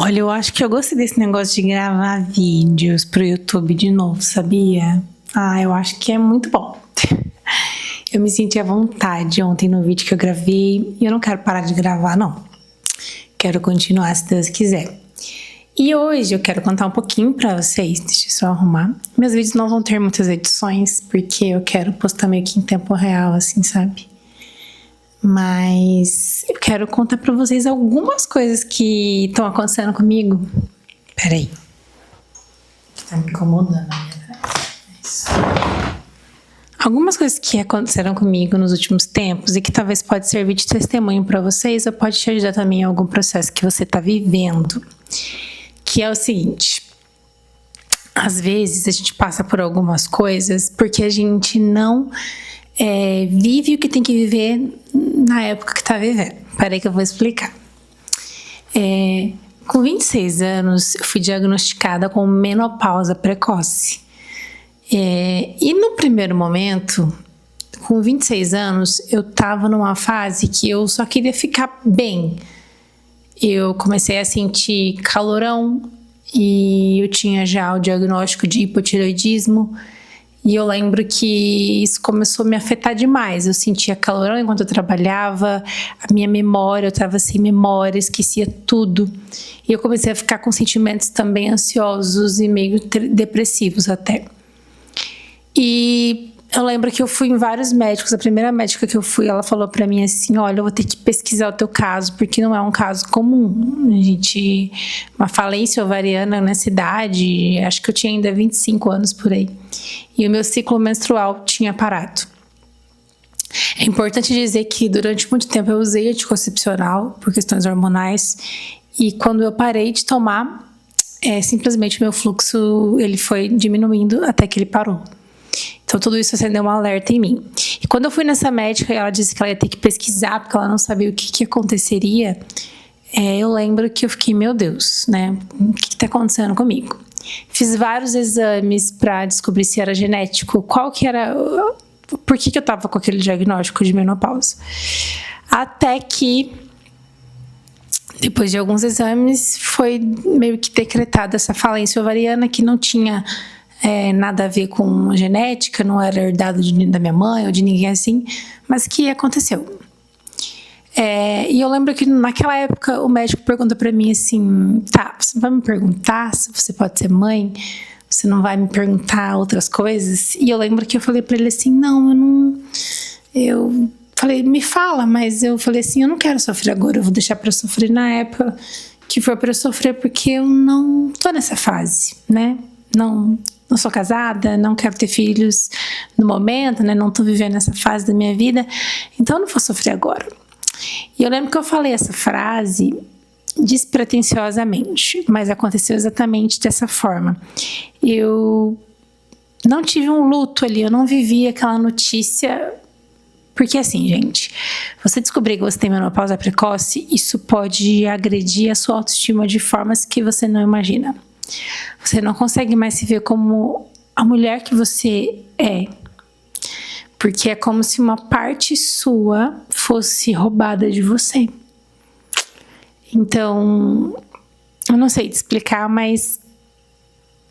Olha, eu acho que eu gostei desse negócio de gravar vídeos pro YouTube de novo, sabia? Eu acho que é muito bom. Eu me senti à vontade ontem no vídeo que eu gravei e eu não quero parar de gravar, não. Quero continuar se Deus quiser. E hoje eu quero contar um pouquinho pra vocês, deixa eu só arrumar. Meus vídeos não vão ter muitas edições, porque eu quero postar meio que em tempo real, assim, sabe? Mas eu quero contar pra vocês algumas coisas que estão acontecendo comigo. Peraí. Tá me incomodando a minha voz. Algumas coisas que aconteceram comigo nos últimos tempos e que talvez pode servir de testemunho pra vocês ou pode te ajudar também em algum processo que você tá vivendo. Que é o seguinte. Às vezes a gente passa por algumas coisas porque a gente não vive o que tem que viver na época que tá vivendo. Peraí que eu vou explicar. Com 26 anos, eu fui diagnosticada com menopausa precoce. E no primeiro momento, com 26 anos, eu tava numa fase que eu só queria ficar bem. Eu comecei a sentir calorão e eu tinha já o diagnóstico de hipotireoidismo. E eu lembro que isso começou a me afetar demais. Eu sentia calorão enquanto eu trabalhava, a minha memória, eu estava sem memória, esquecia tudo. E eu comecei a ficar com sentimentos também ansiosos e meio depressivos até. E eu lembro que eu fui em vários médicos. A primeira médica que eu fui, ela falou pra mim assim: olha, eu vou ter que pesquisar o teu caso, porque não é um caso comum. Uma falência ovariana nessa idade, acho que eu tinha ainda 25 anos por aí. E o meu ciclo menstrual tinha parado. É importante dizer que durante muito tempo eu usei anticoncepcional por questões hormonais. E quando eu parei de tomar, simplesmente meu fluxo ele foi diminuindo até que ele parou. Então tudo isso acendeu um alerta em mim. E quando eu fui nessa médica, ela disse que ela ia ter que pesquisar, porque ela não sabia o que aconteceria. Eu lembro que eu fiquei, meu Deus, né? O que tá acontecendo comigo? Fiz vários exames para descobrir se era genético, por que eu tava com aquele diagnóstico de menopausa. Até que, depois de alguns exames, foi meio que decretada essa falência ovariana que não tinha nada a ver com genética, não era herdado da minha mãe ou de ninguém assim, mas que aconteceu. E eu lembro que naquela época o médico perguntou pra mim assim: tá, você não vai me perguntar se você pode ser mãe? Você não vai me perguntar outras coisas? E eu lembro que eu falei pra ele assim: não, eu não... Eu falei, me fala, mas eu falei assim: eu não quero sofrer agora, eu vou deixar pra sofrer na época que for pra eu sofrer, porque eu não tô nessa fase, né? Não sou casada, não quero ter filhos no momento, né? Não tô vivendo essa fase da minha vida, então eu não vou sofrer agora. E eu lembro que eu falei essa frase despretensiosamente, mas aconteceu exatamente dessa forma. Eu não tive um luto ali, eu não vivi aquela notícia, porque assim, gente, você descobrir que você tem menopausa precoce, isso pode agredir a sua autoestima de formas que você não imagina. Você não consegue mais se ver como a mulher que você é. Porque é como se uma parte sua fosse roubada de você. Então, eu não sei te explicar, mas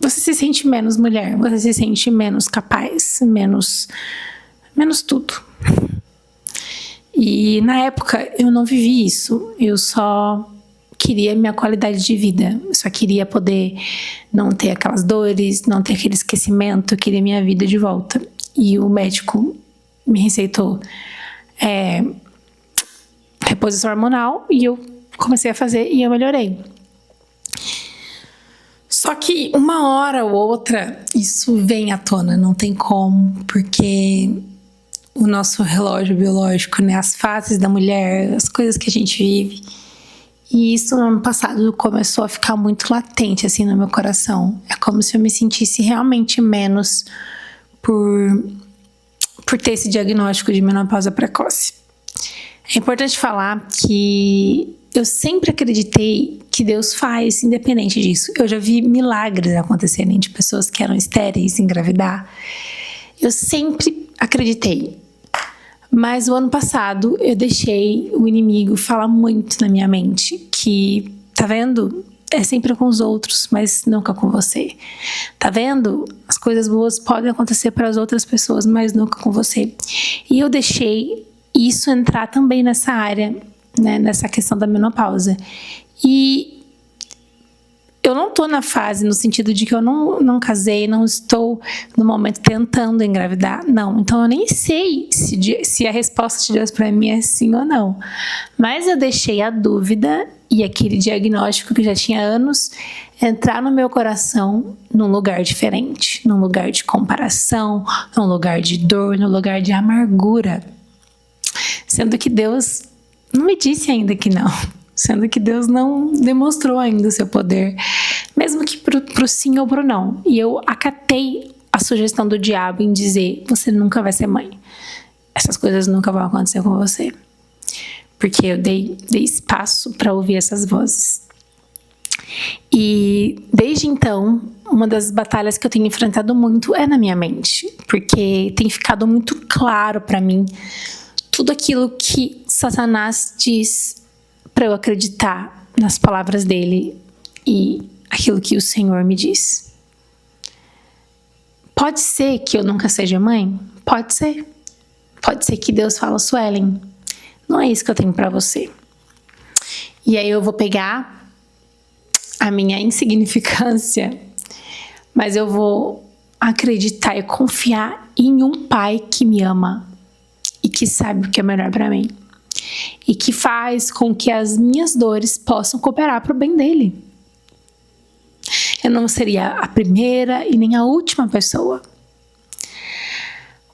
você se sente menos mulher, você se sente menos capaz, menos tudo. E na época eu não vivi isso, eu só queria minha qualidade de vida, eu só queria poder não ter aquelas dores, não ter aquele esquecimento, eu queria minha vida de volta. E o médico me receitou reposição hormonal e eu comecei a fazer e eu melhorei. Só que uma hora ou outra isso vem à tona, não tem como, porque o nosso relógio biológico, né, as fases da mulher, as coisas que a gente vive. E isso no ano passado começou a ficar muito latente assim no meu coração. É como se eu me sentisse realmente menos por ter esse diagnóstico de menopausa precoce. É importante falar que eu sempre acreditei que Deus faz independente disso. Eu já vi milagres acontecerem de pessoas que eram estéreis engravidar. Eu sempre acreditei. Mas o ano passado eu deixei o inimigo falar muito na minha mente que, tá vendo? é sempre com os outros, mas nunca com você. Tá vendo? As coisas boas podem acontecer para as outras pessoas, mas nunca com você. E eu deixei isso entrar também nessa área, né, nessa questão da menopausa. E eu não tô na fase, no sentido de que eu não casei, não estou no momento tentando engravidar, não. Então eu nem sei se a resposta de Deus para mim é sim ou não. Mas eu deixei a dúvida e aquele diagnóstico que já tinha anos entrar no meu coração num lugar diferente, num lugar de comparação, num lugar de dor, num lugar de amargura. Sendo que Deus não me disse ainda que não. Sendo que Deus não demonstrou ainda o seu poder, mesmo que pro sim ou pro não. E eu acatei a sugestão do diabo em dizer, você nunca vai ser mãe. Essas coisas nunca vão acontecer com você. Porque eu dei espaço para ouvir essas vozes. E desde então, uma das batalhas que eu tenho enfrentado muito é na minha mente. Porque tem ficado muito claro para mim tudo aquilo que Satanás diz para eu acreditar nas palavras dele e aquilo que o Senhor me diz. Pode ser que eu nunca seja mãe? Pode ser. Pode ser que Deus fala, Suelen, não é isso que eu tenho para você. E aí eu vou pegar a minha insignificância, mas eu vou acreditar e confiar em um pai que me ama e que sabe o que é melhor para mim. E que faz com que as minhas dores possam cooperar para o bem dele. Eu não seria a primeira e nem a última pessoa.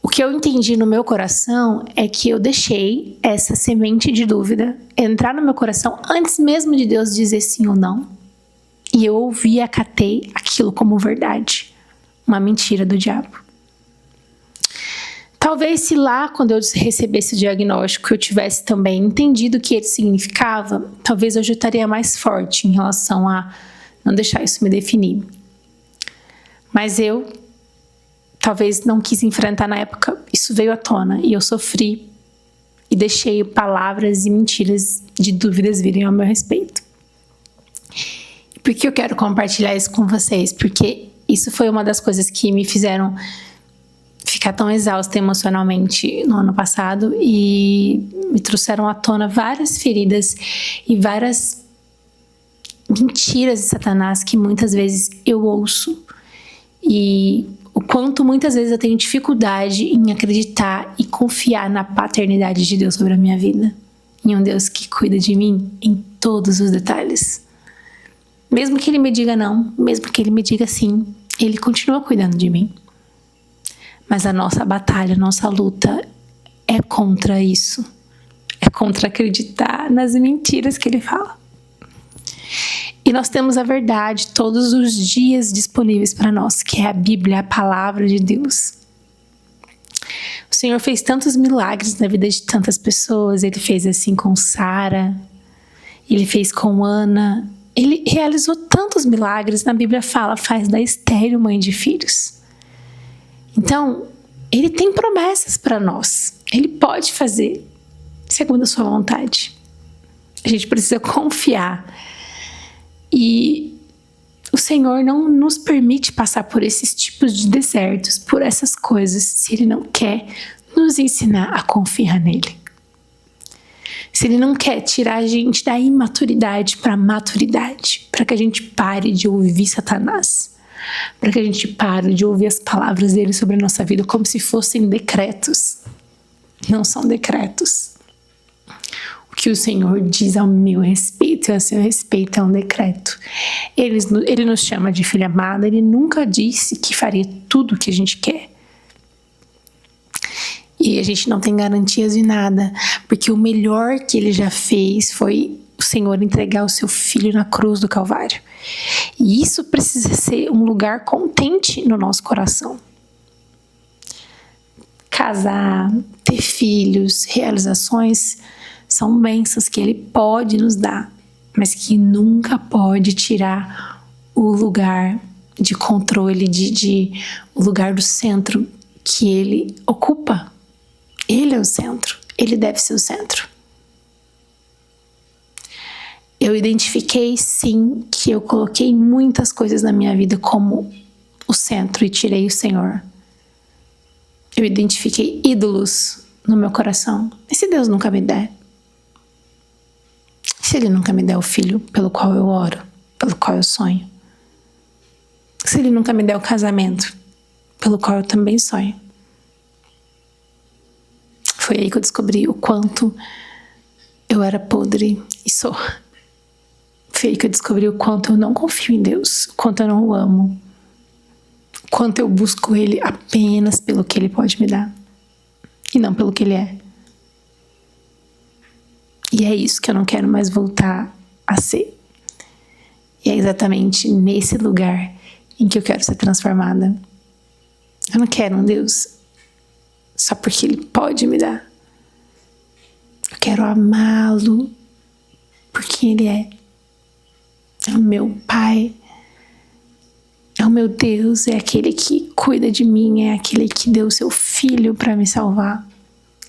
O que eu entendi no meu coração é que eu deixei essa semente de dúvida entrar no meu coração antes mesmo de Deus dizer sim ou não. E eu ouvi e acatei aquilo como verdade. Uma mentira do diabo. Talvez se lá, quando eu recebesse o diagnóstico, eu tivesse também entendido o que ele significava, talvez eu já estaria mais forte em relação a não deixar isso me definir. Mas eu talvez não quis enfrentar na época, isso veio à tona e eu sofri e deixei palavras e mentiras de dúvidas virem ao meu respeito. Por que eu quero compartilhar isso com vocês? Porque isso foi uma das coisas que me fizeram ficar tão exausta emocionalmente no ano passado e me trouxeram à tona várias feridas e várias mentiras de Satanás que muitas vezes eu ouço e o quanto muitas vezes eu tenho dificuldade em acreditar e confiar na paternidade de Deus sobre a minha vida, em um Deus que cuida de mim em todos os detalhes. Mesmo que ele me diga não, mesmo que ele me diga sim, ele continua cuidando de mim. Mas a nossa batalha, a nossa luta é contra isso. É contra acreditar nas mentiras que ele fala. E nós temos a verdade todos os dias disponíveis para nós, que é a Bíblia, a palavra de Deus. O Senhor fez tantos milagres na vida de tantas pessoas. Ele fez assim com Sara, ele fez com Ana. Ele realizou tantos milagres. Na Bíblia faz da estéril mãe de filhos. Então, ele tem promessas para nós. Ele pode fazer segundo a sua vontade. A gente precisa confiar. E o Senhor não nos permite passar por esses tipos de desertos, por essas coisas, se Ele não quer nos ensinar a confiar nele. Se Ele não quer tirar a gente da imaturidade para a maturidade, para que a gente pare de ouvir Satanás. Para que a gente pare de ouvir as palavras dele sobre a nossa vida como se fossem decretos. Não são decretos. O que o Senhor diz ao meu respeito e ao seu respeito é um decreto. Ele nos chama de filha amada, ele nunca disse que faria tudo o que a gente quer. E a gente não tem garantias de nada, porque o melhor que ele já fez foi o Senhor entregar o seu filho na cruz do Calvário. E isso precisa ser um lugar contente no nosso coração. Casar, ter filhos, realizações são bênçãos que Ele pode nos dar, mas que nunca pode tirar o lugar de controle, o lugar do centro que Ele ocupa. Ele é o centro, Ele deve ser o centro. Eu identifiquei, sim, que eu coloquei muitas coisas na minha vida como o centro e tirei o Senhor. Eu identifiquei ídolos no meu coração. E se Deus nunca me der? Se Ele nunca me der o filho pelo qual eu oro, pelo qual eu sonho? Se Ele nunca me der o casamento pelo qual eu também sonho? Foi aí que eu descobri o quanto eu era podre e sou. Foi aí que eu descobri o quanto eu não confio em Deus, o quanto eu não o amo, o quanto eu busco Ele apenas pelo que Ele pode me dar e não pelo que Ele é. E é isso que eu não quero mais voltar a ser. E é exatamente nesse lugar em que eu quero ser transformada. Eu não quero um Deus só porque Ele pode me dar. Eu quero amá-lo por quem Ele é. É o meu Pai, é o meu Deus, é aquele que cuida de mim, é aquele que deu o seu Filho para me salvar.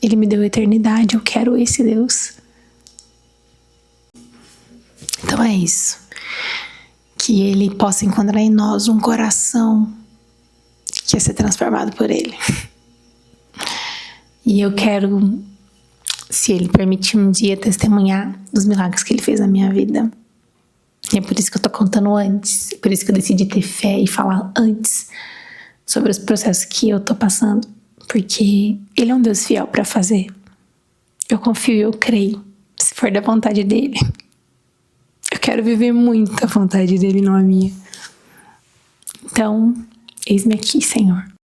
Ele me deu a eternidade, eu quero esse Deus. Então é isso. Que Ele possa encontrar em nós um coração que quer ser transformado por Ele. E eu quero, se Ele permitir um dia, testemunhar dos milagres que Ele fez na minha vida. E é por isso que eu tô contando antes, por isso que eu decidi ter fé e falar antes sobre os processos que eu tô passando, porque Ele é um Deus fiel pra fazer. Eu confio e eu creio, se for da vontade dEle. Eu quero viver muito a vontade dEle, não a minha. Então, eis-me aqui, Senhor.